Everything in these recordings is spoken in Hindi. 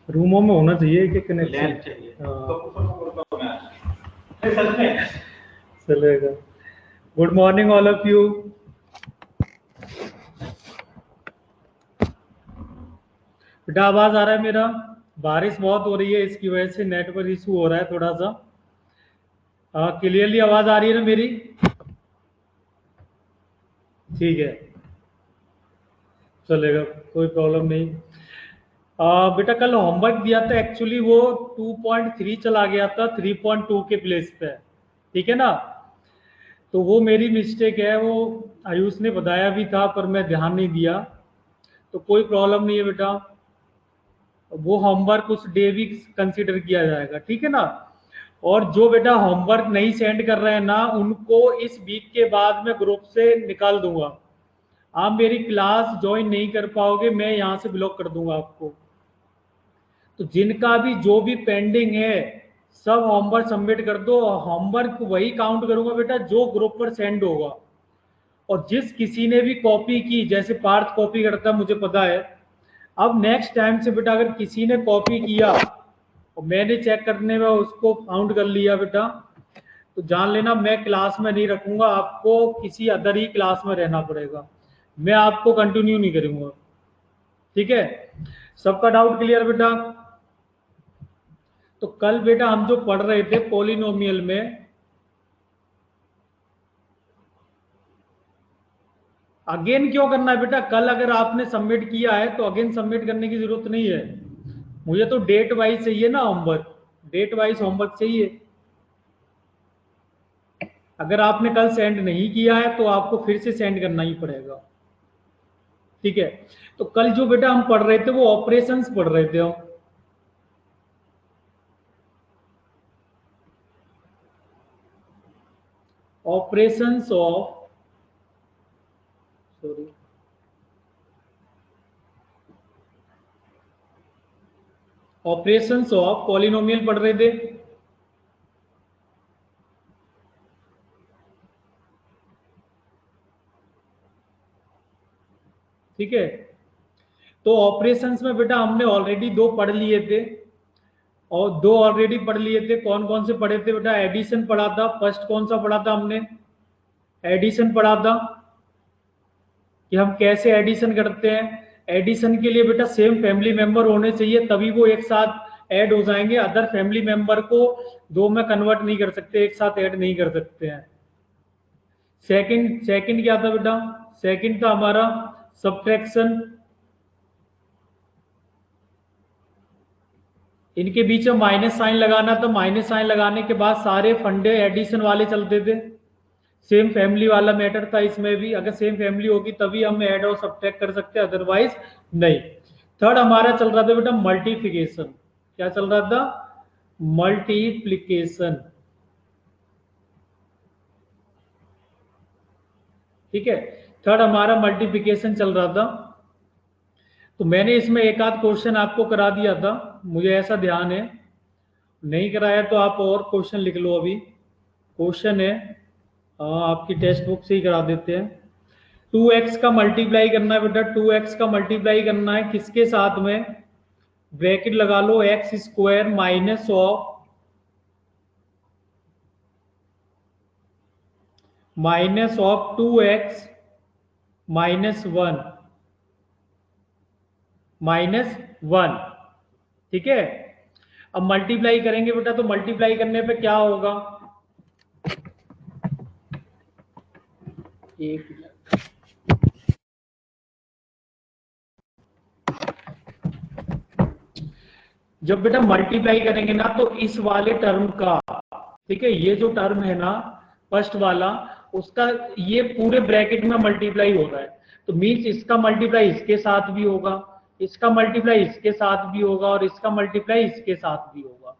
रूमों में होना चाहिए कि कनेक्शन चाहिए। चलेगा। Good morning all of you. बेटा आवाज आ रहा है मेरा? बारिश बहुत हो रही है, इसकी वजह से नेटवर्क इशू हो रहा है थोड़ा सा। क्लियरली आवाज आ रही है ना मेरी? ठीक है, चलेगा, कोई प्रॉब्लम नहीं। बेटा कल होमवर्क दिया था, एक्चुअली वो 2.3 चला गया था 3.2 के प्लेस पे, ठीक है ना? तो वो मेरी मिस्टेक है, वो आयुष ने बताया भी था पर मैं ध्यान नहीं दिया, तो कोई प्रॉब्लम नहीं है बेटा, वो होमवर्क उस डे भी कंसीडर किया जाएगा, ठीक है ना? और जो बेटा होमवर्क नहीं सेंड कर रहे हैं ना, उनको इस वीक के बाद मैं ग्रुप से निकाल दूंगा। आप मेरी क्लास ज्वाइन नहीं कर पाओगे, मैं यहाँ से ब्लॉक कर दूंगा आपको। तो जिनका भी जो भी पेंडिंग है सब होमवर्क सबमिट कर दो। होमवर्क वही काउंट करूंगा बेटा जो ग्रुप पर सेंड होगा। और जिस किसी ने भी कॉपी की, जैसे पार्थ कॉपी करता मुझे पता है, अब नेक्स्ट टाइम से बेटा अगर किसी ने कॉपी किया और मैंने चेक करने में उसको काउंट कर लिया बेटा, तो जान लेना मैं क्लास में नहीं रखूंगा, आपको किसी अदर ही क्लास में रहना पड़ेगा, मैं आपको कंटिन्यू नहीं करूंगा, ठीक है? सबका डाउट क्लियर बेटा? तो कल बेटा हम जो पढ़ रहे थे पॉलिनोमियल में, अगेन क्यों करना है बेटा? कल अगर आपने सबमिट किया है तो अगेन सबमिट करने की जरूरत नहीं है। मुझे तो डेट वाइज चाहिए ना होमवर्क, डेट वाइज होमवर्क चाहिए। अगर आपने कल सेंड नहीं किया है तो आपको फिर से सेंड करना ही पड़ेगा, ठीक है? तो कल जो बेटा हम पढ़ रहे थे वो ऑपरेशंस पढ़ रहे थे हम। Operations of, sorry, operations of polynomial पढ़ रहे थे, ठीक है? तो ऑपरेशंस में बेटा हमने ऑलरेडी दो पढ़ लिए थे, और दो ऑलरेडी पढ़ लिए थे। कौन कौन से पढ़े थे बेटा? एडिशन पढ़ा था, फर्स्ट कौन सा पढ़ा था हमने? एडिशन पढ़ा था कि हम कैसे एडिशन करते हैं। एडिशन के लिए बेटा सेम फैमिली मेंबर होने चाहिए, तभी वो एक साथ ऐड हो जाएंगे। अदर फैमिली मेंबर को दो में कन्वर्ट नहीं कर सकते, एक साथ ऐड नहीं कर सकते हैं। सेकंड क्या था बेटा? सेकंड था हमारा सब्ट्रैक्शन। इनके बीच में माइनस साइन लगाना था, माइनस साइन लगाने के बाद सारे फंडे एडिशन वाले चलते थे। सेम फैमिली वाला मैटर था इसमें भी, अगर सेम फैमिली होगी तभी हम ऐड और सब्ट्रैक्ट कर सकते हैं, अदरवाइज नहीं। थर्ड हमारा चल रहा था बेटा मल्टीप्लिकेशन। क्या चल रहा था? मल्टीप्लिकेशन, ठीक है? थर्ड हमारा मल्टीप्लिकेशन चल रहा था। तो मैंने इसमें एक आध क्वेश्चन आपको करा दिया था, मुझे ऐसा ध्यान है। नहीं कराया तो आप और क्वेश्चन लिख लो, अभी क्वेश्चन है, आपकी टेक्स्ट बुक से ही करा देते हैं। 2x का मल्टीप्लाई करना है बेटा, 2x का मल्टीप्लाई करना है किसके साथ में? ब्रैकेट लगा लो, x square minus of 2x -1 -1, ठीक है? अब मल्टीप्लाई करेंगे बेटा, तो मल्टीप्लाई करने पे क्या होगा? एक, जब बेटा मल्टीप्लाई करेंगे ना तो इस वाले टर्म का, ठीक है, ये जो टर्म है ना फर्स्ट वाला, उसका ये पूरे ब्रैकेट में मल्टीप्लाई हो रहा है, तो मीन्स इसका मल्टीप्लाई इसके साथ भी होगा, इसका मल्टीप्लाई इसके साथ भी होगा, और इसका मल्टीप्लाई इसके साथ भी होगा।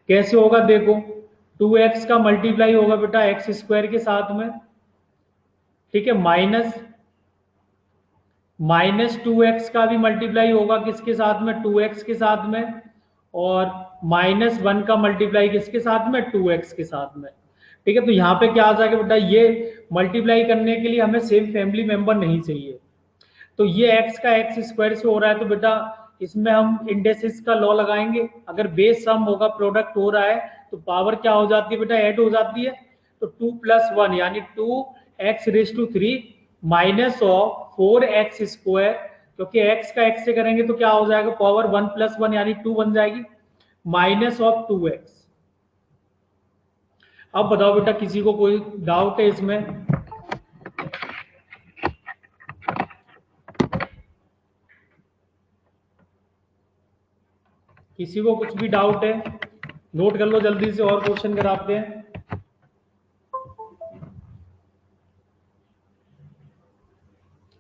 कैसे होगा देखो, 2x का मल्टीप्लाई होगा बेटा एक्स स्क्वायर के साथ में, ठीक है, -2x का भी मल्टीप्लाई होगा किसके साथ में? 2x के साथ में। और -1 का मल्टीप्लाई किसके साथ में? 2x के साथ में, ठीक है? तो यहाँ पे क्या आ जाएगा बेटा, ये मल्टीप्लाई करने के लिए हमें सेम फैमिली मेंबर नहीं चाहिए, तो ये x का एक्स स्क्वायर से हो रहा है, तो बेटा इसमें हम इंडेसिस का लॉ लगाएंगे। अगर बेस सम होगा, प्रोडक्ट हो रहा है, तो पावर क्या हो जाती है बेटा, ऐड हो जाती है। तो 2 + 1 यानी 2x⁻³ minus of 4x square, क्योंकि x का x से करेंगे तो क्या हो जाएगा, पावर 1 + 1 यानी 2 बन जाएगी, माइनस ऑफ 2x। अब बताओ बेटा, किसी को कोई डाउट है इसमें? किसी को कुछ भी डाउट है, नोट कर लो जल्दी से, और क्वेश्चन कराते हैं।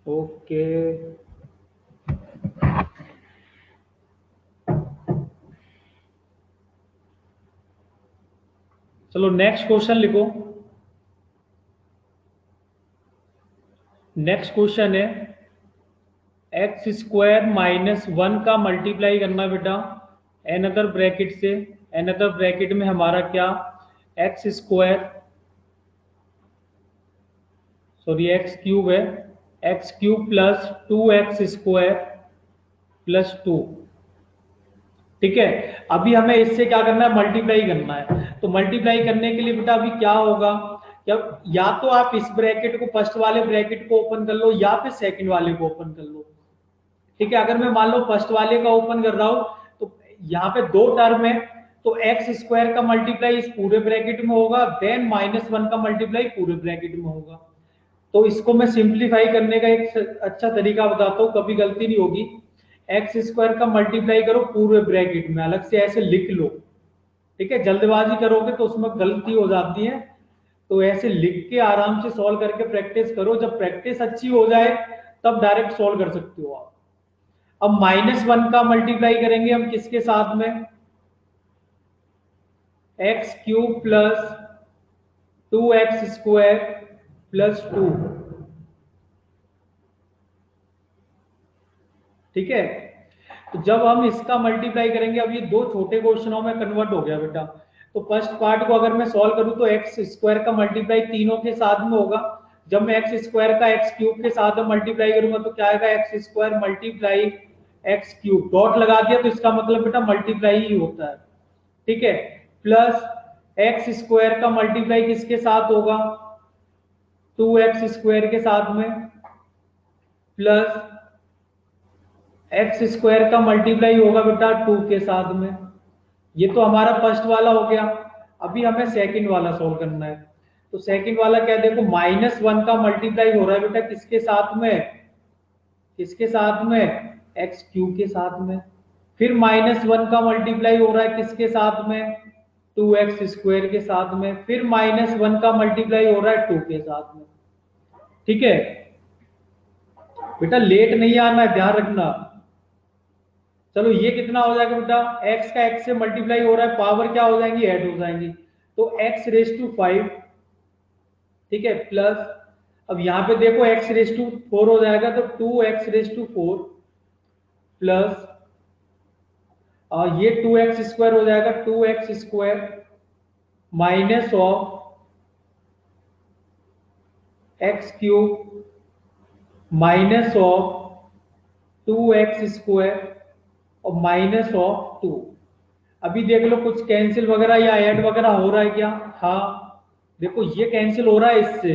ओके, चलो नेक्स्ट क्वेश्चन लिखो। नेक्स्ट क्वेश्चन है x² - 1 का मल्टीप्लाई करना बेटा एनदर ब्रैकेट से। एनदर ब्रैकेट में हमारा क्या, x² सॉरी x³ है, x³ + 2x² + 2। ठीक है, अभी हमें इससे क्या करना है, मल्टीप्लाई करना है। तो मल्टीप्लाई करने के लिए बेटा अभी क्या होगा, या तो आप इस ब्रैकेट को, फर्स्ट वाले ब्रैकेट को ओपन कर लो, या फिर सेकंड वाले को ओपन कर लो। ठीक है, अगर मैं मान लो फर्स्ट वाले का ओपन कर रहा हूं, तो यहाँ पे दो टर्म है, तो x² का मल्टीप्लाई इस पूरे ब्रैकेट में होगा, देन -1 का मल्टीप्लाई पूरे ब्रैकेट में होगा। तो इसको मैं सिंप्लीफाई करने का एक अच्छा तरीका बताता हूँ, कभी गलती नहीं होगी। x² का मल्टीप्लाई करो पूरे ब्रैकेट में, अलग से ऐसे लिख लो। ठीक है, जल्दबाजी करोगे तो उसमें गलती हो जाती है, तो ऐसे लिख के आराम से सॉल्व करके प्रैक्टिस करो। जब प्रैक्टिस अच्छी हो जाए तब डायरेक्ट सॉल्व कर सकते हो आप। अब -1 का मल्टीप्लाई करेंगे हम किसके साथ में, x³ + 2x² + 2। ठीक है, तो जब हम इसका मल्टीप्लाई करेंगे, अब ये दो छोटे क्वेश्चनों में कन्वर्ट हो गया बेटा। तो फर्स्ट पार्ट को अगर मैं सॉल्व करूं तो x² का मल्टीप्लाई तीनों के साथ में होगा। जब मैं x² का x³ के साथ में मल्टीप्लाई करूंगा तो क्या आएगा, x² × x³। डॉट लगा दिया तो इसका मतलब बेटा मल्टीप्लाई ही होता है। ठीक है, प्लस x² का मल्टीप्लाई किसके साथ होगा, 2x² के साथ में, प्लस x² का मल्टीप्लाई होगा बेटा 2 के साथ में। ये तो हमारा फर्स्ट वाला हो गया। अभी हमें सेकंड वाला सॉल्व करना है। तो सेकंड वाला क्या, देखो -1 का मल्टीप्लाई हो रहा है बेटा किसके साथ में, किसके साथ में, x³ के साथ में। फिर -1 का मल्टीप्लाई हो रहा है किसके साथ में, 2x² के साथ में। फिर -1 का मल्टीप्लाई हो रहा है 2 के साथ में। ठीक है बेटा, लेट नहीं आना है, ध्यान रखना। चलो ये कितना हो जाएगा बेटा, x का x से मल्टीप्लाई हो रहा है, पावर क्या हो जाएंगी, ऐड हो जाएंगी, तो x⁵5। ठीक है, प्लस अब यहाँ पे देखो x⁴ हो जाएगा, तो 2x⁴ प्लस ये 2x² हो जाएगा, 2x² minus of x³ minus of 2x² और माइनस ऑफ 2। अभी देख लो कुछ कैंसिल वगैरह या ऐड वगैरह हो रहा है क्या, हाँ देखो ये कैंसिल हो रहा है इससे,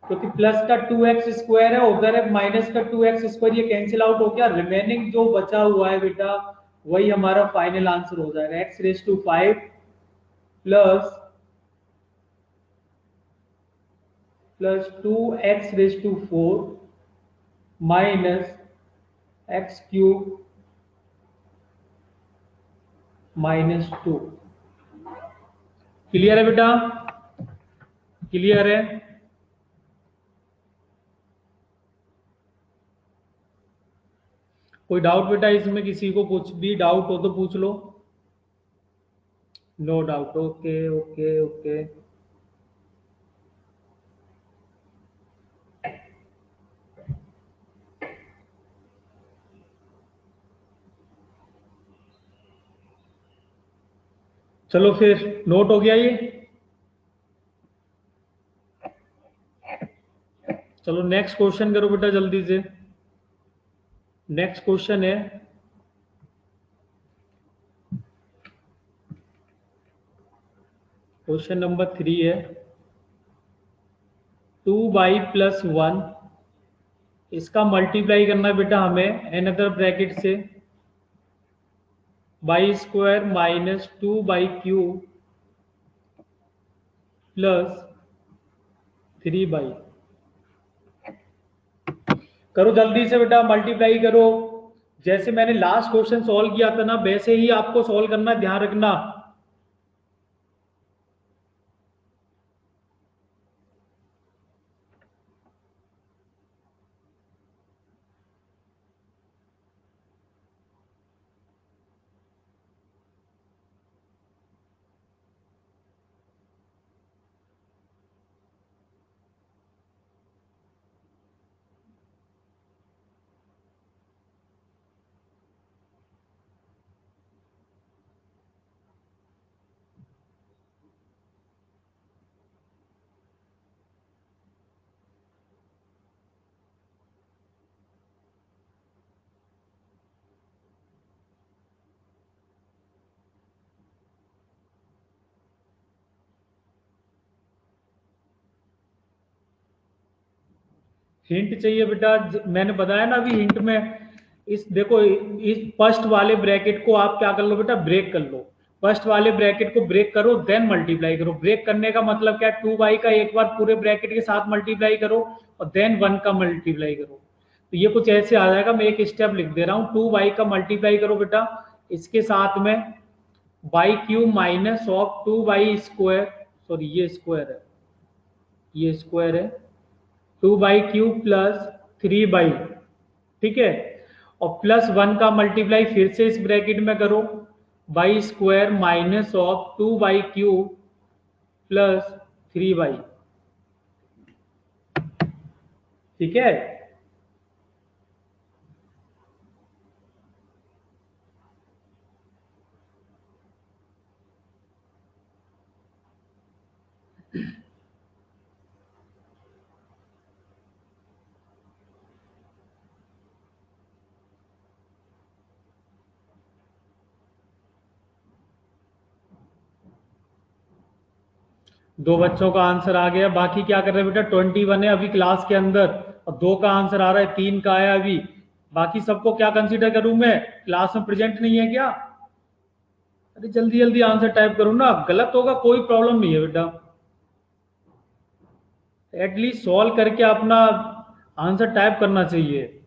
क्योंकि प्लस का 2x² है, उधर है माइनस का 2x², ये कैंसिल आउट हो गया। रिमेनिंग जो बचा हुआ है बेटा वही हमारा फाइनल आंसर हो जाएगा, x⁵5 plus 2x⁴ minus x³ -2। Clear है बेटा, क्लियर है? कोई डाउट बेटा इसमें, किसी को कुछ भी डाउट हो तो पूछ लो। No doubt, okay okay okay. चलो फिर नोट हो गया ये। चलो नेक्स्ट क्वेश्चन करो बेटा जल्दी से। नेक्स्ट क्वेश्चन है, क्वेश्चन नंबर 3 है, 2y+1, इसका मल्टीप्लाई करना है बेटा हमें एनदर ब्रैकेट से, y² minus 2y³ plus 3y। करो जल्दी से बेटा, मल्टीप्लाई करो। जैसे मैंने लास्ट क्वेश्चन सॉल्व किया था ना, वैसे ही आपको सॉल्व करना, ध्यान रखना। हिंट चाहिए बेटा, मैंने बताया ना अभी हिंट में। इस देखो, इस फर्स्ट वाले ब्रैकेट को आप क्या कर लो बेटा, ब्रेक कर लो। फर्स्ट वाले ब्रैकेट को ब्रेक करो, देन मल्टीप्लाई करो। ब्रेक करने का मतलब क्या, 2y का एक बार पूरे ब्रैकेट के साथ मल्टीप्लाई करो और देन 1 का मल्टीप्लाई करो। तो ये कुछ ऐसे आ जाएगा, मैं एक स्टेप लिख दे रहा हूँ। 2y का मल्टीप्लाई करो बेटा इसके साथ में y³ minus of 2y², sorry ये स्क्वायर है, ये स्क्वायर है, 2y³ प्लस 3y, ठीक है। और प्लस 1 का मल्टीप्लाई फिर से इस ब्रैकेट में करो, y² minus of 2y³ plus 3y, ठीक है। दो बच्चों का आंसर आ गया, बाकी क्या कर रहे हैं बेटा, 21 है अभी क्लास के अंदर, और 2 का आंसर आ रहा है, 3 का आया अभी। बाकी सबको क्या कंसीडर करूं मैं, क्लास में प्रेजेंट नहीं है क्या? अरे जल्दी जल्दी आंसर टाइप करो ना, गलत होगा कोई प्रॉब्लम नहीं है बेटा, एटलीस्ट सॉल्व करके अपना आंसर टाइप करना चाहिए।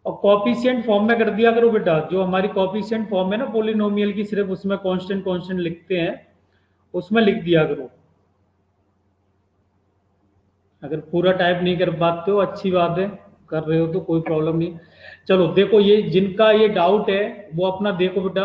और कॉफिशिएंट फॉर्म में कर दिया करो बेटा, जो हमारी कॉफिशिएंट फॉर्म है ना पोलिनोमियल की, सिर्फ उसमें कांस्टेंट कांस्टेंट लिखते हैं, उसमें लिख दिया करो। अगर पूरा टाइप नहीं कर पाते हो अच्छी बात है, कर रहे हो तो कोई प्रॉब्लम नहीं। चलो देखो, ये जिनका ये डाउट है वो अपना देखो बेटा।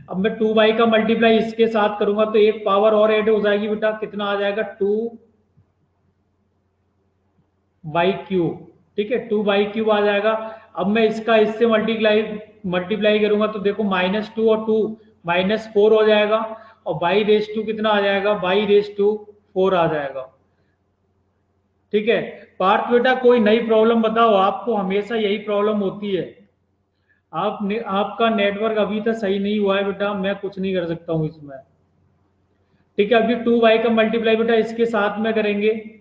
अब मैं 2y का मल्टीप्लाई इसके साथ करूंगा तो एक पावर और ऐड हो जाएगी बेटा, कितना आ जाएगा, 2y³, ठीक है, 2y³ आ जाएगा। अब मैं इसका इससे मल्टीप्लाई मल्टीप्लाई करूंगा तो देखो -2 और 2 -4 हो जाएगा, और y² कितना आ जाएगा, y4 आ जाएगा, ठीक है। पार्थ बेटा कोई नई प्रॉब्लम बताओ, आपको हमेशा यही प्रॉब्लम होती है। आपका नेटवर्क अभी तक सही नहीं हुआ है बेटा, मैं कुछ नहीं कर सकता हूँ इसमें, ठीक है। अभी 2y का मल्टीप्लाई बेटा इसके साथ में करेंगे,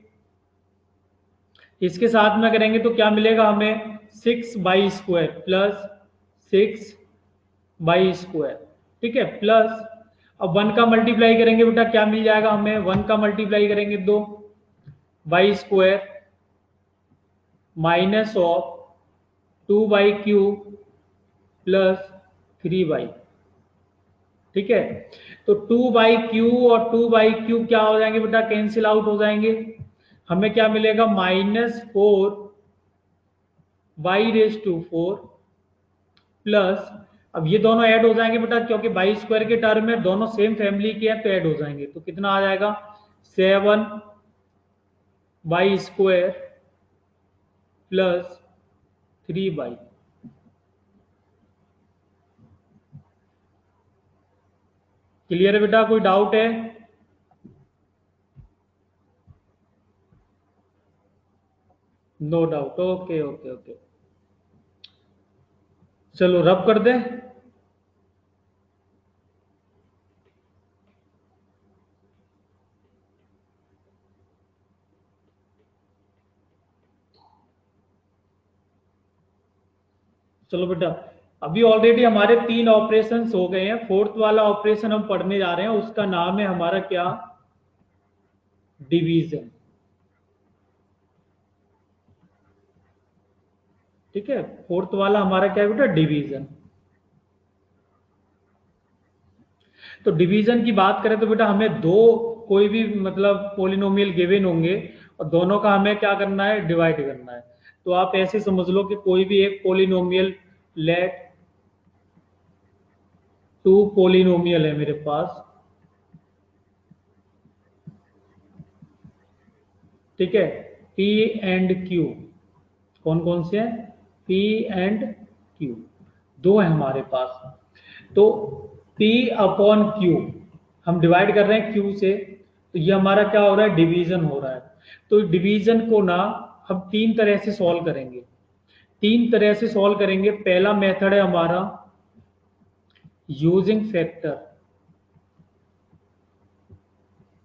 इसके साथ में करेंगे तो क्या मिलेगा हमें, 6y² प्लस 6y², ठीक है, प्लस अब 1 का मल्टीप्लाई करेंगे बेटा, क्या मिल जाएगा हमें, 1 का मल्टीप्लाई करेंगे तो y² minus of 2y³ plus 3y, ठीक है। तो 2y³ और 2y³ क्या हो जाएंगे बेटा, कैंसिल आउट हो जाएंगे। हमें क्या मिलेगा, -4y4 प्लस, अब ये दोनों ऐड हो जाएंगे बेटा, क्योंकि y² के टर्म में दोनों सेम फैमिली के हैं तो ऐड हो जाएंगे, तो कितना आ जाएगा, 7y² प्लस 3y। क्लियर है बेटा, कोई डाउट है? No doubt, okay okay okay. चलो रब कर दें। चलो बेटा, अभी ऑलरेडी हमारे 3 ऑपरेशंस हो गए हैं। फोर्थ वाला ऑपरेशन हम पढ़ने जा रहे हैं, उसका नाम है हमारा क्या? डिवीजन। ठीक है, फोर्थ वाला हमारा क्या है बेटा? डिवीजन। तो डिवीजन की बात करें तो बेटा हमें दो कोई भी मतलब पोलिनोमियल गिवन होंगे और दोनों का हमें क्या करना है? डिवाइड करना है। तो आप ऐसे समझ लो कि कोई भी एक पोलिनोमियल, लेट टू पोलिनोमियल है मेरे पास। ठीक है, पी एंड क्यू। कौन कौन से हैं? पी एंड क्यू, दो है हमारे पास। तो P अपॉन क्यू हम डिवाइड कर रहे हैं क्यू से, तो ये हमारा क्या हो रहा है? डिवीजन हो रहा है। तो डिवीजन को ना हम 3 तरह से सॉल्व करेंगे। 3 तरह से सॉल्व करेंगे। पहला मेथड है हमारा यूजिंग फैक्टर।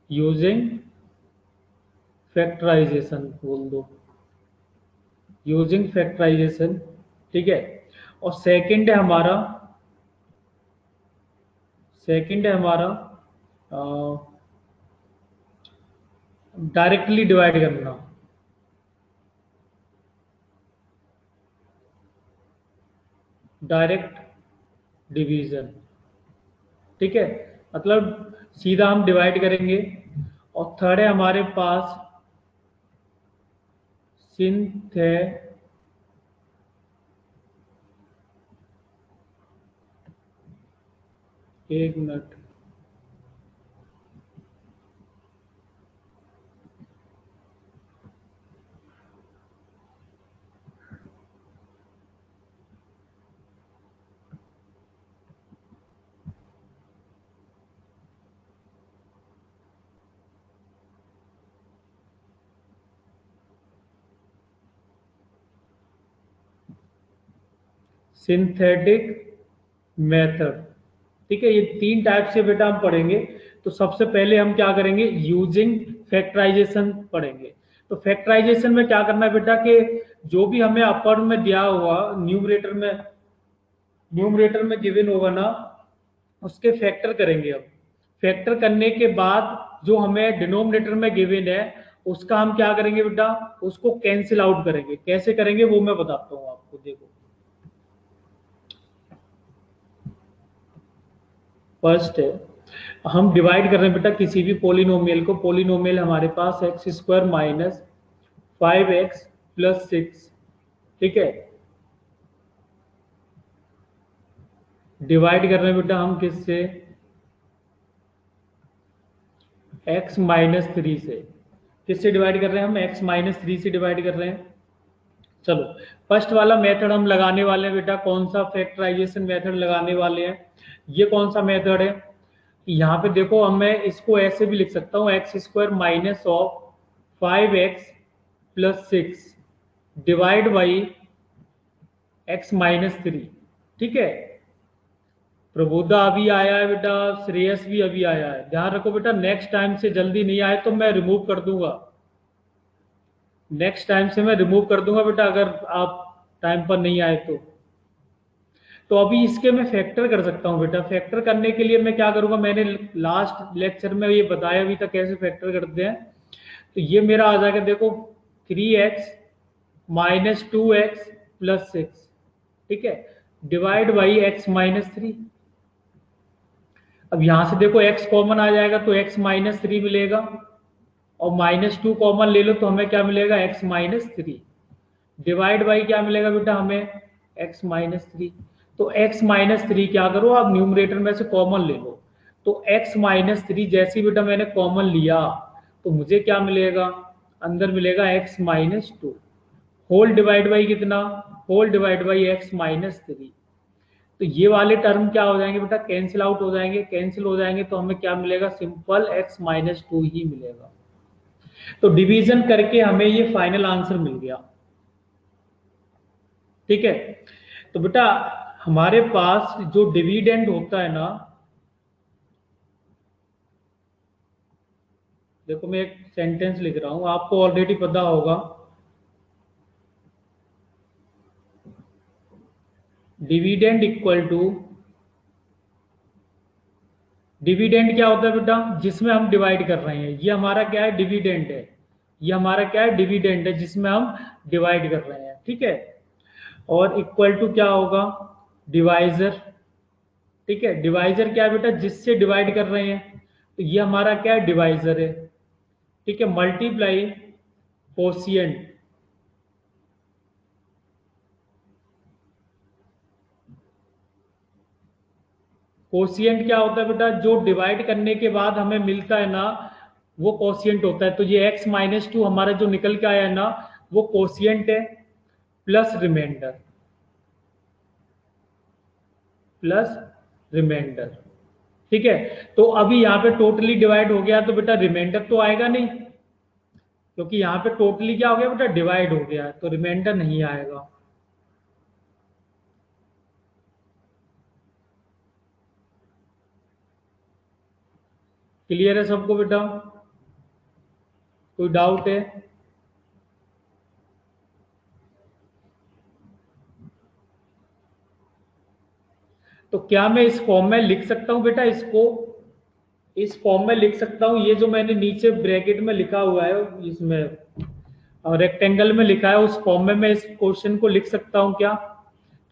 यूजिंग फैक्टराइजेशन बोल दो, यूजिंग फैक्टराइजेशन। ठीक है। और सेकंड है हमारा डायरेक्टली डिवाइड करना। Direct division. ठीक है, मतलब सीधा हम डिवाइड करेंगे। और थर्ड है हमारे पास सिंथेटिक। एक मिनट। Synthetic method. ठीक है, ये 3 टाइप से बेटा हम पढ़ेंगे। तो सबसे पहले हम क्या करेंगे? यूजिंग फैक्टराइजेशन पढ़ेंगे। तो फैक्टराइजेशन में क्या करना है बेटा कि जो भी हमें अपर में दिया हुआ न्यूमरेटर में गिवन होगा ना, उसके फैक्टर करेंगे अब। फैक्टर करने के बाद जो हमें डिनोमिनेटर में गिवन है, उसका हम क्या करेंगे बेटा? उसको कैंसिल आउट करेंगे। कैसे करेंगे वो मैं बताता हूँ आपको, देखो। फर्स्ट है, हम डिवाइड कर रहे हैं बेटा किसी भी पोलिनोमियल को। पोलिनोमियल हमारे पास x square minus 5x plus 6। ठीक है, डिवाइड कर रहे हैं बेटा हम किससे? x माइनस 3 से। किससे डिवाइड कर रहे हैं हम? x माइनस 3 से डिवाइड कर रहे हैं। चलो, फर्स्ट वाला मेथड हम लगाने वाले हैं बेटा। कौन सा फैक्टराइजेशन मेथड लगाने वाले हैं? ये कौन सा मेथड है? यहाँ पे देखो, हम मैं इसको ऐसे भी लिख सकता हूँ, x square minus of 5x plus 6 divide by x minus 3। ठीक है, प्रबोधा अभी आया है बेटा, श्रेयस भी अभी आया है। ध्यान रखो बेटा, नेक्स्ट टाइम से जल्दी नहीं आए तो मैं रिमूव कर दूंगा। नेक्स्ट टाइम से मैं रिमूव कर दूंगा बेटा, अगर आप टाइम पर नहीं आए तो। तो अभी इसके मैं फैक्टर कर सकता हूँ बेटा। फैक्टर करने के लिए मैं क्या करूंगा? मैंने लास्ट लेक्चर में ये बताया भी था कैसे फैक्टर करते हैं। तो ये मेरा आ जाएगा, देखो, 3x माइनस 2x प्लस 6। ठीक है, डिवाइड बाई x माइनस 3। अब यहां से देखो x कॉमन आ जाएगा तो x माइनस 3 मिलेगा, और माइनस 2 कॉमन ले लो तो हमें क्या मिलेगा? x minus 3। डिवाइड बाई क्या मिलेगा बेटा हमें? x minus 3। तो x माइनस 3 क्या करो, आप न्यूमरेटर में से कॉमन ले लो। तो x माइनस 3 जैसे ही बेटा मैंने कॉमन लिया तो मुझे क्या मिलेगा? अंदर मिलेगा x minus 2। Whole divide by कितना? Whole divide by x minus 3। तो ये वाले टर्म क्या हो जाएंगे बेटा? कैंसिल आउट हो जाएंगे। कैंसिल हो जाएंगे तो हमें क्या मिलेगा? सिंपल x माइनस 2 ही मिलेगा। तो डिवीजन करके हमें ये फाइनल आंसर मिल गया। ठीक है, तो बेटा हमारे पास जो डिविडेंड होता है ना, देखो मैं एक सेंटेंस लिख रहा हूं, आपको ऑलरेडी पता होगा। डिविडेंड इक्वल टू, डिविडेंड क्या होता है बेटा, जिसमें हम डिवाइड कर रहे हैं, ये हमारा क्या है, डिविडेंड है। ये हमारा क्या है, डिविडेंड है जिसमें हम डिवाइड कर रहे हैं, ठीक है। और इक्वल टू क्या होगा, डिवाइजर। ठीक है, डिवाइजर क्या है बेटा, जिससे डिवाइड कर रहे हैं, तो ये हमारा क्या है, डिवाइजर है। ठीक है, मल्टीप्लाई कोशिएंट। कोशिएंट क्या होता है बेटा, जो डिवाइड करने के बाद हमें मिलता है ना, वो कोशिएंट होता है। तो ये x-2 हमारा जो निकल के आया है ना, वो कोशिएंट है, प्लस रिमाइंडर, प्लस रिमाइंडर। ठीक है, तो अभी यहाँ पे टोटली डिवाइड हो गया, तो बेटा रिमाइंडर तो आएगा नहीं, क्योंकि यहाँ पे टोटली क्या हो गया बेटा, डिवाइड हो गया है, तो रिमाइंडर नहीं आएगा। क्लियर है सबको बेटा, कोई डाउट है? तो क्या मैं इस फॉर्म में लिख सकता हूँ बेटा, इसको इस फॉर्म में लिख सकता हूँ, ये जो मैंने नीचे ब्रैकेट में लिखा हुआ है, इसमें रेक्टेंगल में लिखा है, उस फॉर्म में मैं इस क्वेश्चन को लिख सकता हूँ क्या?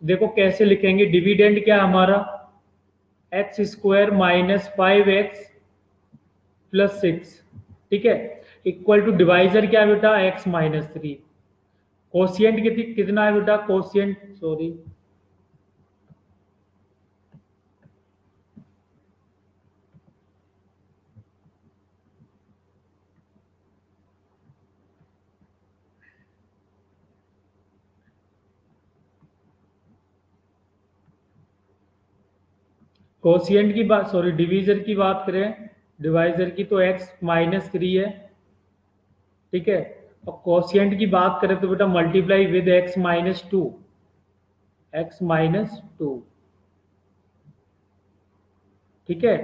देखो कैसे लिखेंगे, डिविडेंड क्या है हमारा, x² - 5x + 6। ठीक है, इक्वल टू डिवाइजर क्या है बेटा, x-3। कोशिएंट कितना है बेटा, कोशिएंट, सॉरी, कोशिएंट की बात, सॉरी डिवीजर की बात करें, डिवाइजर की, तो x-3 है। ठीक है, और कोशिएंट की बात करें तो बेटा मल्टीप्लाई विद x-2, x-2। ठीक है,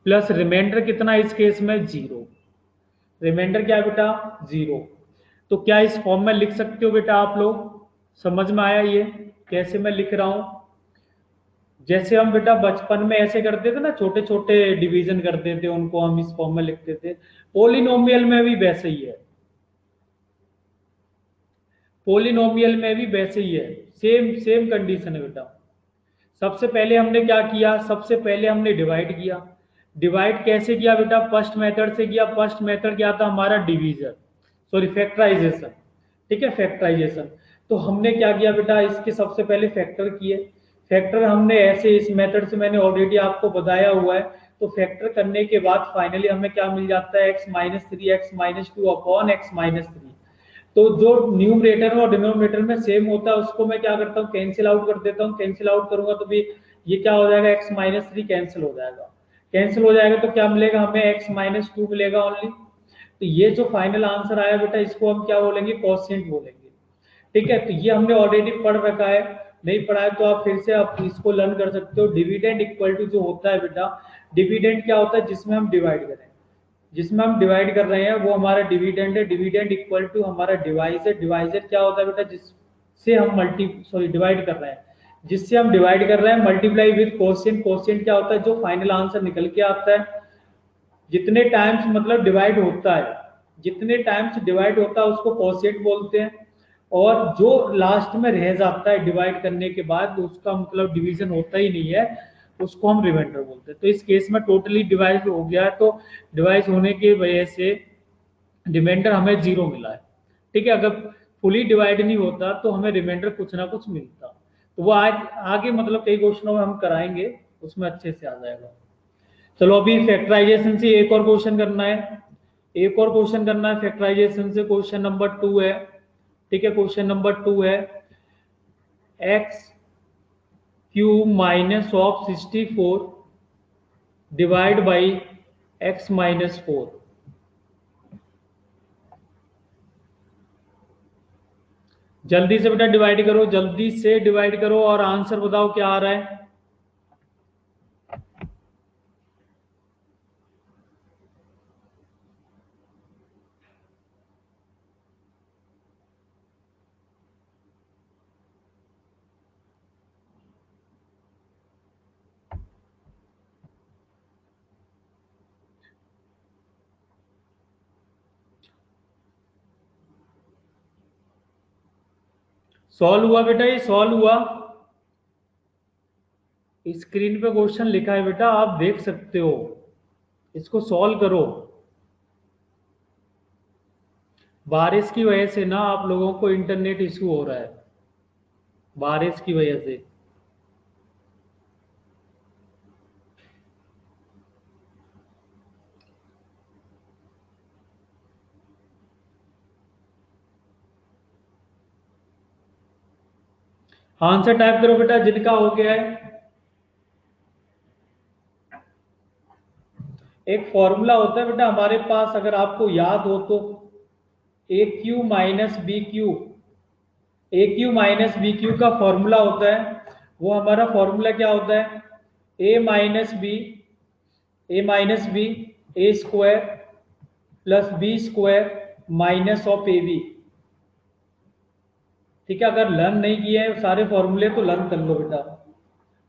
प्लस रिमाइंडर कितना है इस केस में, 0। रिमाइंडर क्या है बेटा, 0। तो क्या इस फॉर्म में लिख सकते हो बेटा आप लोग? समझ में आया ये कैसे मैं लिख रहा हूं? जैसे हम बेटा बचपन में ऐसे करते थे ना, छोटे छोटे डिवीजन करते थे, उनको हम इस फॉर्म में लिखते थे। पोलिनोमियल में भी वैसे ही है, पोलिनोमियल में भी वैसे ही है, सेम सेम कंडीशन है बेटा। सबसे पहले हमने क्या किया, सबसे पहले हमने डिवाइड किया। डिवाइड कैसे किया बेटा, फर्स्ट मेथड से किया। फर्स्ट मेथड क्या था हमारा, डिवीजन, सॉरी फैक्टराइजेशन। ठीक है, फैक्टराइजेशन। तो हमने क्या किया बेटा, इसके सबसे पहले फैक्टर किए। फैक्टर हमने ऐसे, इस मेथड से मैंने ऑलरेडी आपको बताया हुआ है। तो फैक्टर करने के बाद फाइनली हमें क्या मिल जाता है, x-3 x-2 अपॉन x-3। तो जो न्यूमरेटर और डिनोमिनेटर में सेम होता है, उसको मैं क्या करता हूँ, कैंसिल आउट कर देता हूँ। कैंसिल आउट करूंगा तो भी ये क्या हो जाएगा, x-3 कैंसिल हो जाएगा। कैंसिल हो जाएगा तो क्या मिलेगा हमें, x-2 मिलेगा ओनली। तो ये जो फाइनल आंसर आया बेटा, इसको हम क्या बोलेंगे, कोशिएंट बोलेंगे। ठीक है, तो ये हमने ऑलरेडी पढ़ रखा है, नहीं पढ़ा है तो आप फिर से आप इसको लर्न कर सकते हो। डिविडेंड इक्वल टू जो होता है बेटा, डिविडेंड क्या होता है, जिसमें हम डिवाइड करें, जिसमें हम डिवाइड कर रहे हैं वो हमारा डिविडेंड है। डिविडेंड इक्वल टू हमारा डिवाइजर। डिवाइजर क्या होता है बेटा, जिससे हम मल्टी, सॉरी डिवाइड कर रहे हैं, जिससे हम डिवाइड कर रहे हैं, मल्टीप्लाई विद कोशिएंट। कोशिएंट क्या होता है, जो फाइनल आंसर निकल के आता है, जितने टाइम्स मतलब डिवाइड होता है, जितने टाइम्स डिवाइड होता है उसको कोशिएंट बोलते हैं। और जो लास्ट में रह जाता है डिवाइड करने के बाद, उसका मतलब डिवीजन होता ही नहीं है, उसको हम रिमाइंडर बोलते हैं। तो इस केस में टोटली डिवाइड हो गया है, तो डिवाइड होने की वजह से रिमाइंडर हमें 0 मिला है। ठीक है, अगर फुली डिवाइड नहीं होता तो हमें रिमाइंडर कुछ ना कुछ मिलता। तो वो आज आगे मतलब कई क्वेश्चनों में हम कराएंगे, उसमें अच्छे से आ जाएगा। चलो अभी फैक्टराइजेशन से एक और क्वेश्चन करना है, एक और क्वेश्चन करना है फैक्टराइजेशन से। क्वेश्चन नंबर 2 है। ठीक है, क्वेश्चन नंबर 2 है, x³ - 64 डिवाइड बाई x-4। जल्दी से बेटा डिवाइड करो, जल्दी से डिवाइड करो और आंसर बताओ क्या आ रहा है। सॉल्व हुआ बेटा, ये सॉल्व हुआ। स्क्रीन पे क्वेश्चन लिखा है बेटा, आप देख सकते हो, इसको सॉल्व करो। बारिश की वजह से ना आप लोगों को इंटरनेट इशू हो रहा है, बारिश की वजह से। आंसर टाइप करो बेटा जिनका हो गया है। एक फॉर्मूला होता है बेटा हमारे पास, अगर आपको याद हो तो, a cube minus b cube, a cube minus b cube का फॉर्मूला होता है। वो हमारा फॉर्मूला क्या होता है, a minus b, a square plus b square minus of a b. ठीक है, अगर लर्न नहीं किए हैं सारे फॉर्मूले तो लर्न कर लो बेटा,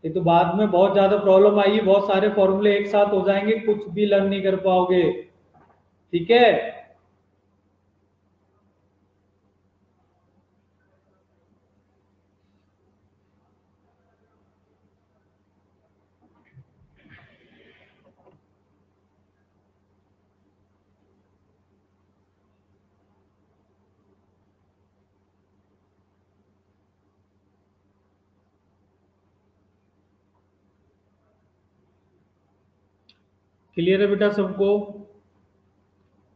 ये तो बाद में बहुत ज्यादा प्रॉब्लम आई, बहुत सारे फॉर्मूले एक साथ हो जाएंगे, कुछ भी लर्न नहीं कर पाओगे। ठीक है, क्लियर है बेटा सबको।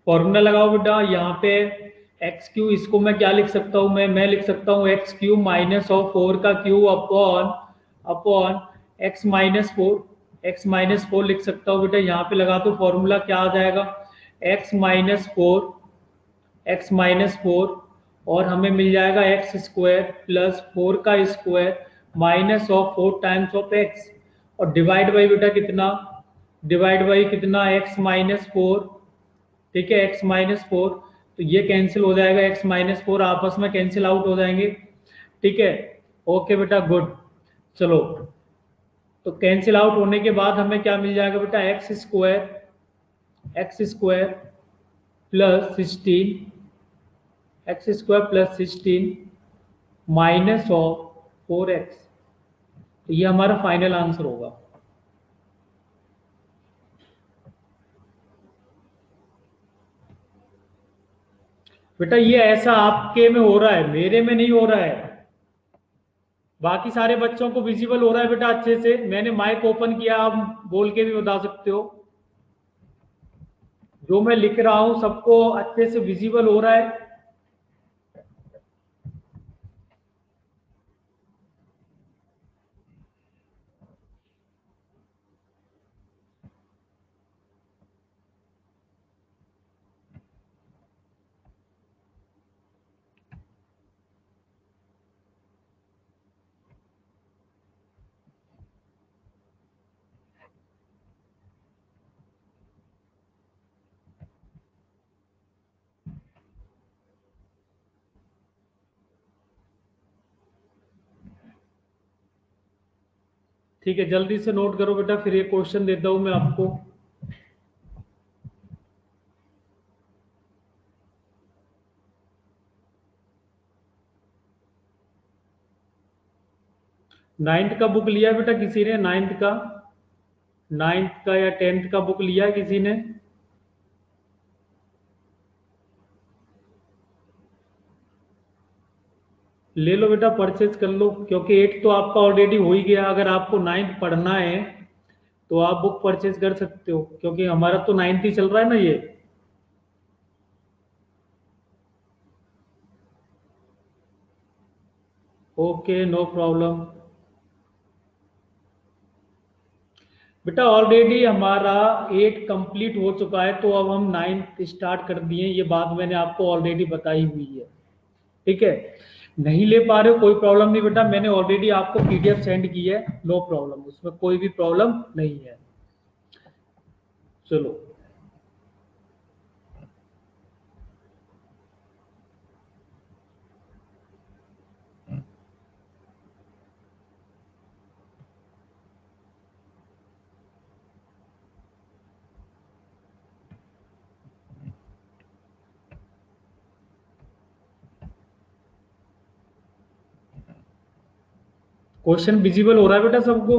फॉर्मूला लगाओ बेटा यहाँ पे, एक्स क्यू, इसको मैं क्या लिख सकता हूँ, मैं लिख सकता हूँ एक्स क्यू माइनस ऑफ 4 का Q upon upon x minus four लिख सकता हूँ बेटा। यहाँ पे लगा दो फॉर्मूला, क्या आ जाएगा, एक्स माइनस फोर और हमें मिल जाएगा एक्स स्क्वायर प्लस 4 का square minus of 4 times of x, और डिवाइड बाई बेटा कितना, डिवाइड बाई कितना, एक्स माइनस फोर। ठीक है, एक्स माइनस फोर, तो ये कैंसिल हो जाएगा, एक्स माइनस फोर आपस में कैंसिल आउट हो जाएंगे। ठीक है, ओके बेटा, गुड। चलो, तो कैंसिल आउट होने के बाद हमें क्या मिल जाएगा बेटा, x square plus 16 minus of 4x। तो ये हमारा फाइनल आंसर होगा। बेटा ये ऐसा आपके में हो रहा है, मेरे में नहीं हो रहा है। बाकी सारे बच्चों को विजिबल हो रहा है बेटा अच्छे से, मैंने माइक ओपन किया, आप बोल के भी बता सकते हो। जो मैं लिख रहा हूं सबको अच्छे से विजिबल हो रहा है। ठीक है, जल्दी से नोट करो बेटा, फिर ये क्वेश्चन देता हूं मैं आपको। नाइन्थ का बुक लिया है बेटा किसी ने, नाइन्थ का या 10th का बुक लिया है किसी ने? ले लो बेटा, परचेज कर लो, क्योंकि 8 तो आपका ऑलरेडी हो ही गया। अगर आपको 9th पढ़ना है तो आप बुक परचेज कर सकते हो, क्योंकि हमारा तो 9th ही चल रहा है ना ये। ओके, नो प्रॉब्लम बेटा, ऑलरेडी हमारा 8 कंप्लीट हो चुका है, तो अब हम 9th स्टार्ट कर दिए, ये बात मैंने आपको ऑलरेडी बताई हुई है। ठीक है, नहीं ले पा रहे हो कोई प्रॉब्लम नहीं बेटा, मैंने ऑलरेडी आपको पीडीएफ सेंड की है, नो प्रॉब्लम, उसमें कोई भी प्रॉब्लम नहीं है। चलो क्वेश्चन विजिबल हो रहा है बेटा सबको?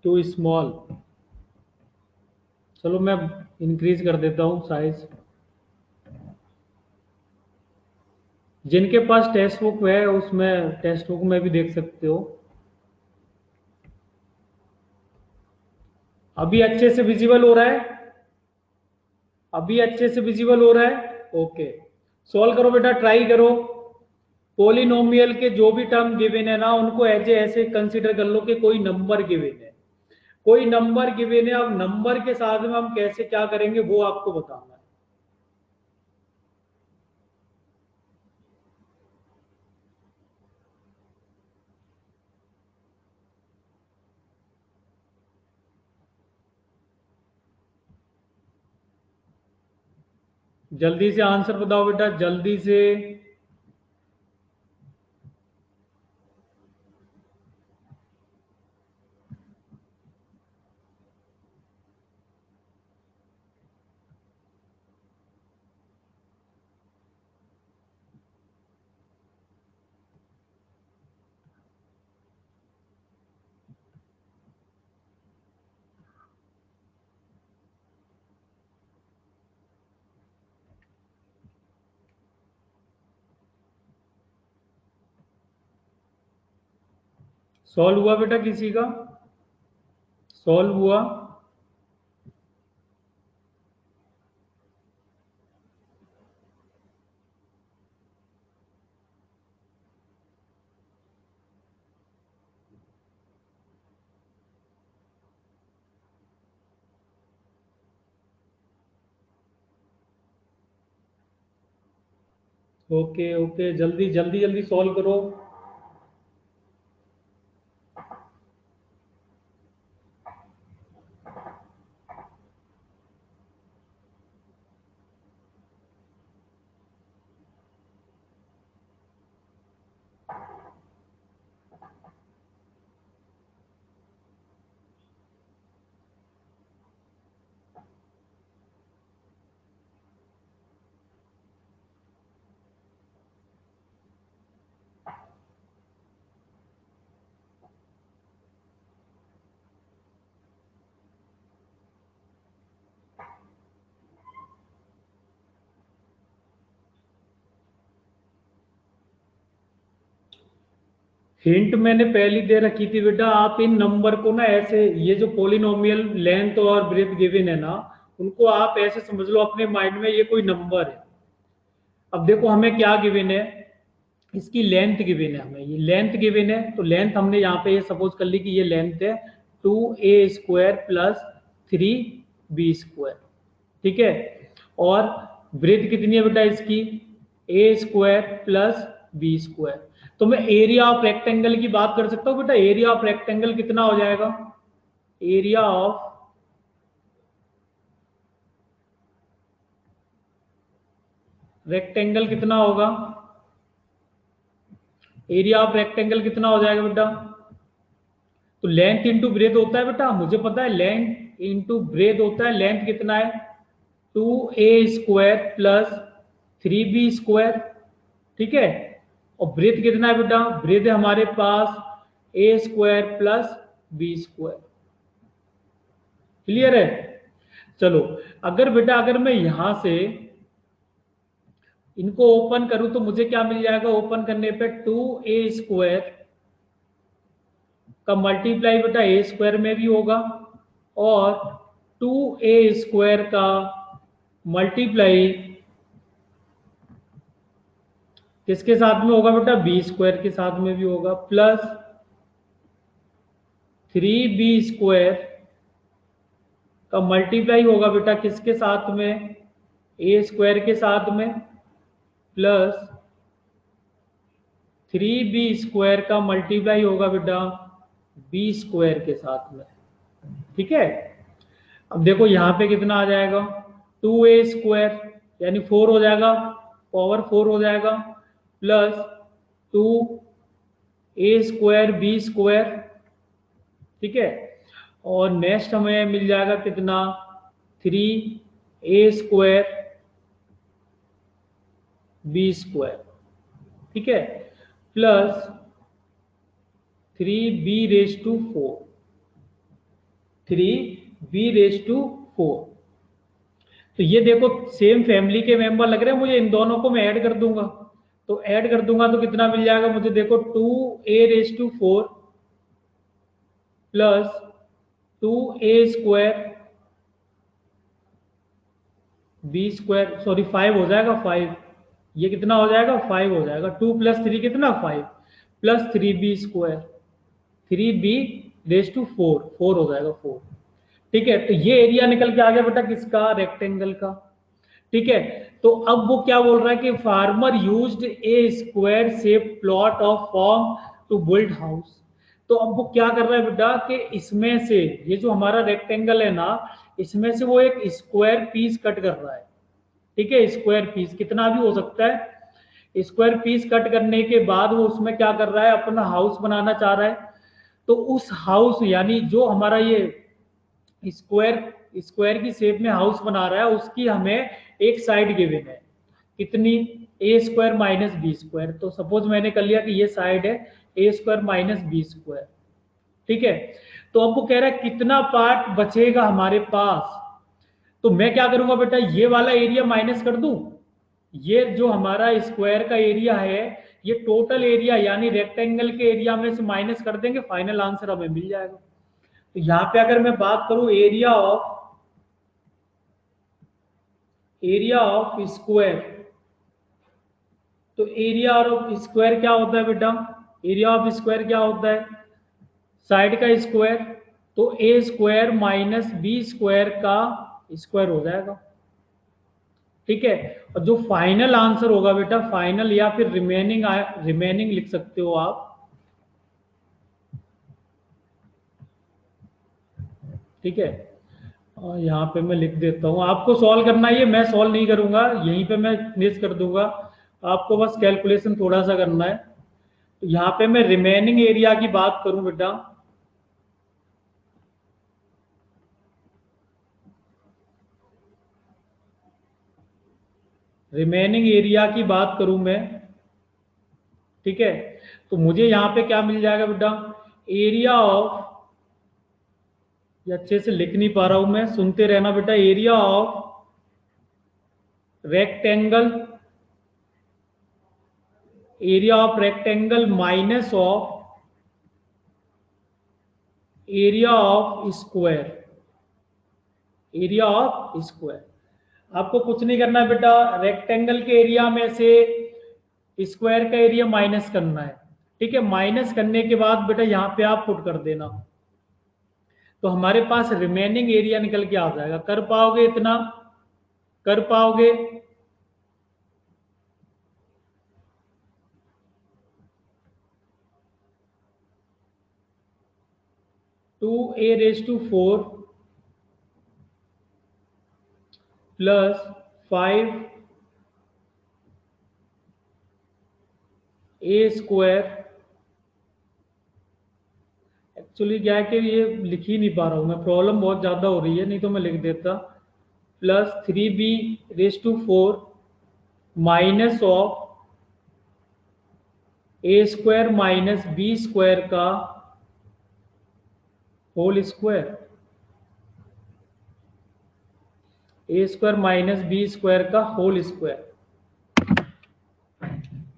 टू स्मॉल, चलो मैं इंक्रीज कर देता हूँ साइज। जिनके पास टेक्स्ट बुक है उसमें टेक्स्ट बुक में भी देख सकते हो। अभी अच्छे से विजिबल हो रहा है? अभी अच्छे से विजिबल हो रहा है? ओके, सॉल्व करो बेटा, ट्राई करो। पोलिनोमियल के जो भी टर्म गिवन है ना उनको एज ऐसे कंसीडर कर लो कि कोई नंबर गिवन है, कोई नंबर गिवन है। अब नंबर के साथ में हम कैसे क्या करेंगे वो आपको बताना है। जल्दी से आंसर बताओ बेटा, जल्दी से। सॉल्व हुआ बेटा किसी का? सॉल्व हुआ? ओके ओके, जल्दी जल्दी जल्दी सॉल्व करो। हिंट मैंने पहली दे रखी थी बेटा, आप इन नंबर को ना ऐसे, ये जो पोलिनोमियल लेंथ और ब्रेथ गिवन है ना, उनको आप ऐसे समझ लो अपने माइंड में ये कोई नंबर है। अब देखो हमें क्या गिवन है, इसकी लेंथ गिवन है, हमें ये लेंथ गिवन है, तो लेंथ हमने यहाँ पे ये सपोज कर ली कि ये लेंथ है 2a² प्लस 3b²। ठीक है, और ब्रेथ कितनी है बेटा इसकी, a² प्लस b²। तो मैं एरिया ऑफ रेक्टेंगल की बात कर सकता हूँ बेटा, एरिया ऑफ रेक्टेंगल कितना हो जाएगा, एरिया ऑफ रेक्टेंगल कितना होगा, एरिया ऑफ रेक्टेंगल कितना हो जाएगा बेटा? तो लेंथ इंटू ब्रेथ होता है बेटा, मुझे पता है लेंथ इंटू ब्रेथ होता है। लेंथ कितना है, 2a² प्लस 3b²। ठीक है, और ब्रेथ कितना है बेटा, ब्रेथ है हमारे पास a² प्लस b²। क्लियर है? चलो, अगर बेटा अगर मैं यहां से इनको ओपन करूं तो मुझे क्या मिल जाएगा, ओपन करने पे 2a² का मल्टीप्लाई बेटा a² में भी होगा, और 2a² का मल्टीप्लाई किसके साथ में होगा बेटा, बी स्क्वायर के साथ में भी होगा, प्लस 3b² का मल्टीप्लाई होगा बेटा किसके साथ में, ए स्क्वायर के साथ में, प्लस 3b² का मल्टीप्लाई होगा बेटा बी स्क्वायर के साथ में। ठीक है, अब देखो यहाँ पे कितना आ जाएगा, 2a² यानी 4 हो जाएगा, पावर 4 हो जाएगा, प्लस 2a²b²। ठीक है, और नेक्स्ट हमें मिल जाएगा कितना, 3a²b²। ठीक है, प्लस 3b⁴, 3b⁴। तो ये देखो सेम फैमिली के मेंबर लग रहे हैं मुझे, इन दोनों को मैं ऐड कर दूंगा, तो ऐड कर दूंगा तो कितना मिल जाएगा मुझे, देखो 2a⁴ plus 2a² b², sorry 5 हो जाएगा, 5, ये कितना हो जाएगा, 5 हो जाएगा, 2 + 3 कितना, 5, प्लस 3b², 3b⁴, 4 हो जाएगा, 4। ठीक है, तो ये एरिया निकल के आ गया बेटा किसका, रेक्टेंगल का। ठीक है, तो अब वो क्या बोल रहा है कि farmer used a square shape plot of form to build house. तो अब वो क्या कर रहा है बेटा कि इसमें से ये जो हमारा रेक्टेंगल है ना, इसमें से वो एक स्क्वायर पीस कट कर रहा है। ठीक है, स्क्वायर पीस कितना भी हो सकता है, स्क्वायर पीस कट करने के बाद वो उसमें क्या कर रहा है, अपना हाउस बनाना चाह रहा है। तो उस हाउस यानी जो हमारा ये स्क्वायर स्क्वायर की शेप में हाउस बना रहा है, उसकी हमें एक साइड गिवन है कितनी, a² माइनस b²। तो सपोज मैंने कर लिया कि ये साइड है a² माइनस b²। ठीक है, तो अब वो कह रहा है कितना पार्ट बचेगा हमारे पास। तो मैं क्या करूंगा बेटा, ये वाला एरिया माइनस कर दूं, ये जो हमारा स्क्वायर का एरिया है, ये टोटल एरिया यानी रेक्टेंगल के एरिया में से माइनस कर देंगे, फाइनल आंसर हमें मिल जाएगा। तो यहाँ पे अगर मैं बात करूं एरिया ऑफ स्क्वायर, तो एरिया ऑफ स्क्वायर क्या होता है बेटा, एरिया ऑफ स्क्वायर क्या होता है, साइड का स्क्वायर, तो a² माइनस b² का स्क्वायर हो जाएगा। ठीक है, और जो फाइनल आंसर होगा बेटा, फाइनल या फिर रिमेनिंग लिख सकते हो आप। ठीक है, और यहाँ पे मैं लिख देता हूँ, आपको सॉल्व करना है, ये मैं सॉल्व नहीं करूंगा, यहीं पे मैं फिनिश कर दूंगा, आपको बस कैलकुलेशन थोड़ा सा करना है। तो यहाँ पे मैं रिमेनिंग एरिया की बात करूं बेटा, रिमेनिंग एरिया की बात करूं मैं, ठीक है, तो मुझे यहाँ पे क्या मिल जाएगा बेटा, एरिया ऑफ, ये अच्छे से लिख नहीं पा रहा हूं मैं, सुनते रहना बेटा, area of rectangle, area of rectangle minus of area of square, area of square. आपको कुछ नहीं करना है बेटा, रेक्टेंगल के एरिया में से स्क्वायर का एरिया माइनस करना है। ठीक है, माइनस करने के बाद बेटा यहाँ पे आप पुट कर देना, तो हमारे पास रिमेनिंग एरिया निकल के आ जाएगा। कर पाओगे इतना, कर पाओगे, to a⁴ plus 5a²। Actually क्या है कि ये लिख ही नहीं पा रहा हूँ मैं, प्रॉब्लम बहुत ज़्यादा हो रही है, नहीं तो मैं लिख देता, plus 3b⁴ minus of a² minus b² का whole square, a² minus b² का होल स्क्वायर।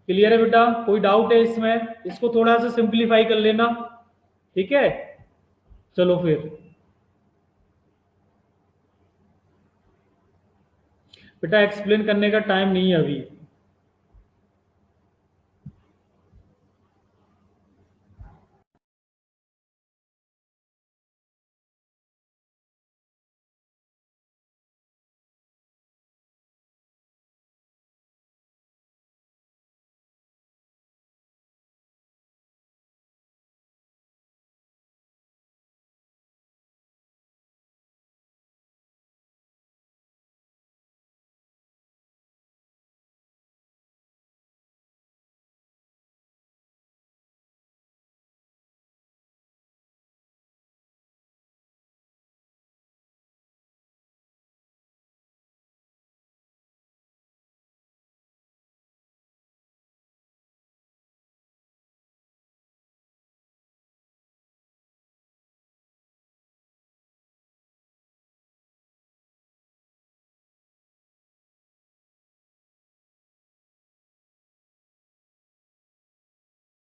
क्लियर है बेटा, कोई डाउट है इसमें, इसको थोड़ा सा सिंप्लीफाई कर लेना। ठीक है, चलो फिर बेटा एक्सप्लेन करने का टाइम नहीं है अभी।